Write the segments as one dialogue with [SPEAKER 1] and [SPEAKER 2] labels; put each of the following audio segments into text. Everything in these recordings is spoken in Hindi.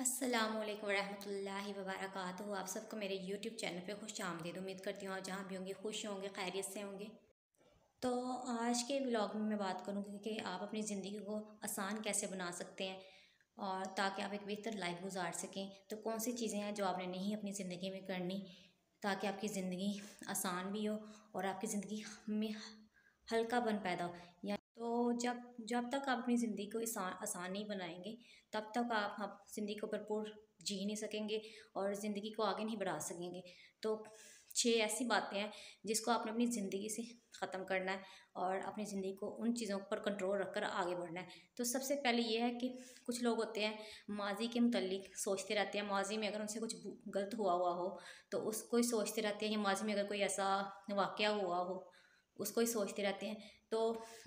[SPEAKER 1] अस्सलामुअलैकुम वरहमतुल्लाहि वबरकातुहू। आप सबको मेरे यूट्यूब चैनल पे खुश आमदीद। उम्मीद करती हूँ आप जहाँ भी होंगे खुश होंगे, खैरियत से होंगे। तो आज के व्लॉग में मैं बात करूँगी कि आप अपनी ज़िंदगी को आसान कैसे बना सकते हैं और ताकि आप एक बेहतर लाइफ गुजार सकें। तो कौन सी चीज़ें हैं जो आपने नहीं अपनी ज़िंदगी में करनी ताकि आपकी ज़िंदगी आसान भी हो और आपकी ज़िंदगी में हल्कापन पैदा हो। या तो जब जब तक आप अपनी ज़िंदगी को आसान नहीं बनाएंगे तब तक आप ज़िंदगी को भरपूर जी नहीं सकेंगे और ज़िंदगी को आगे नहीं बढ़ा सकेंगे। तो 6 ऐसी बातें हैं जिसको आपने अपनी ज़िंदगी से ख़त्म करना है और अपनी ज़िंदगी को उन चीज़ों पर कंट्रोल रखकर आगे बढ़ना है। तो सबसे पहले ये है कि कुछ लोग होते हैं माजी के मुतल्लिक सोचते रहते हैं। माजी में अगर उनसे कुछ गलत हुआ हो तो उसको ही सोचते रहते हैं, या माजी में अगर कोई ऐसा वाक़या हुआ हो उसको ही सोचते रहते हैं। तो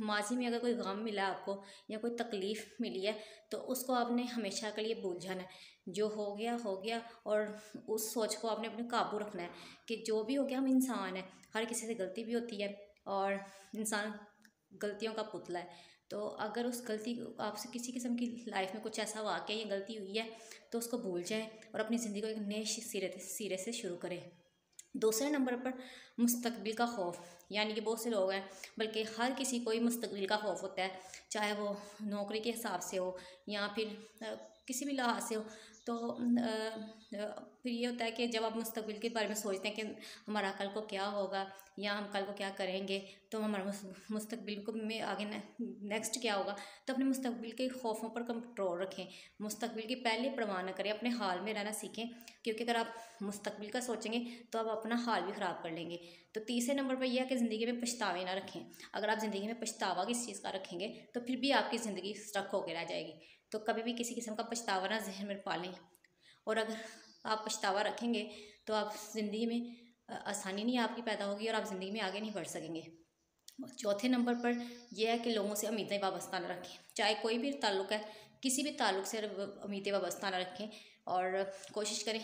[SPEAKER 1] माजी में अगर कोई गम मिला आपको या कोई तकलीफ़ मिली है तो उसको आपने हमेशा के लिए भूल जाना है। जो हो गया और उस सोच को आपने अपने काबू रखना है कि जो भी हो गया, हम इंसान हैं, हर किसी से गलती भी होती है और इंसान गलतियों का पुतला है। तो अगर उस गलती आपसे किसी किस्म की लाइफ में कुछ ऐसा वाक़या या गलती हुई है तो उसको भूल जाएं और अपनी ज़िंदगी को एक नए सिरे से शुरू करें। दूसरे नंबर पर मुस्तकबिल का खौफ, यानी कि बहुत से लोग हैं, बल्कि हर किसी को ही मुस्तकबिल का खौफ होता है, चाहे वो नौकरी के हिसाब से हो या फिर किसी भी लिहाज से हो। तो फिर ये होता है कि जब आप मुस्तकबिल के बारे में सोचते हैं कि हमारा कल को क्या होगा या हम कल को क्या करेंगे, तो हमारा मुस्तकबिल को में आगे नेक्स्ट क्या होगा, तो अपने मुस्तकबिल के खौफों पर कंट्रोल रखें। मुस्तकबिल की पहले परवाह न करें, अपने हाल में रहना सीखें, क्योंकि अगर आप मुस्तकबिल का सोचेंगे तो आप अपना हाल भी ख़राब कर लेंगे। तो तीसरे नंबर पर यह है कि ज़िंदगी में पछतावे ना रखें। अगर आप ज़िंदगी में पछतावा किस चीज़ का रखेंगे तो फिर भी आपकी ज़िंदगी स्टक होकर रह जाएगी। तो कभी भी किसी किस्म का पछतावा ना जहन में पालें, और अगर आप पछतावा रखेंगे तो आप ज़िंदगी में आसानी नहीं आपकी पैदा होगी और आप ज़िंदगी में आगे नहीं बढ़ सकेंगे। चौथे नंबर पर यह है कि लोगों से उम्मीदें वाबस्ता न रखें। चाहे कोई भी ताल्लुक़ है, किसी भी ताल्लुक़ से उम्मीदें वाबस्ता न रखें और कोशिश करें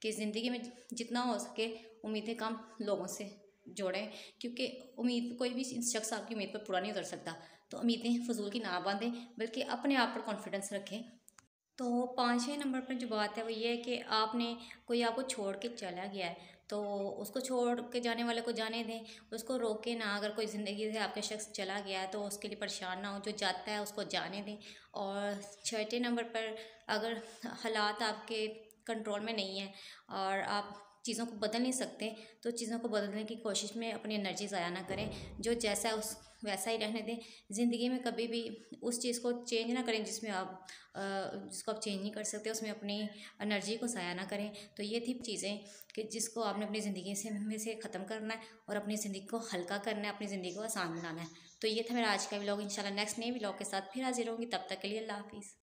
[SPEAKER 1] कि ज़िंदगी में जितना हो सके उम्मीदें कम लोगों से जोड़ें, क्योंकि उम्मीद कोई भी शख्स आपकी उम्मीद पर पूरा नहीं उतर सकता। तो उम्मीदें फजूल की ना बांधें, बल्कि अपने आप पर कॉन्फिडेंस रखें। तो पाँचवें नंबर पर जो बात है वो ये है कि आपने कोई आपको छोड़ के चला गया है तो उसको छोड़ के जाने वाले को जाने दें, उसको रोके ना। अगर कोई ज़िंदगी से आपका शख्स चला गया है तो उसके लिए परेशान ना हो, जो जाता है उसको जाने दें। और छठे नंबर पर अगर हालात आपके कंट्रोल में नहीं है और आप चीज़ों को बदल नहीं सकते तो चीज़ों को बदलने की कोशिश में अपनी एनर्जी ज़ाया ना करें। जो जैसा है उस वैसा ही रहने दें। ज़िंदगी में कभी भी उस चीज़ को चेंज ना करें जिसको आप चेंज नहीं कर सकते, उसमें अपनी एनर्जी को ज़ाया ना करें। तो ये थी चीज़ें कि जिसको आपने अपनी ज़िंदगी में से ख़त्म करना है और अपनी ज़िंदगी को हल्का करना है, अपनी ज़िंदगी को आसान बनाना है। तो ये था मेरा आज का व्लॉग। इंशाल्लाह नेक्स्ट नए व्लॉग के साथ फिर हाजिर होंगी। तब तक के लिए अल्लाह हाफ़िज़।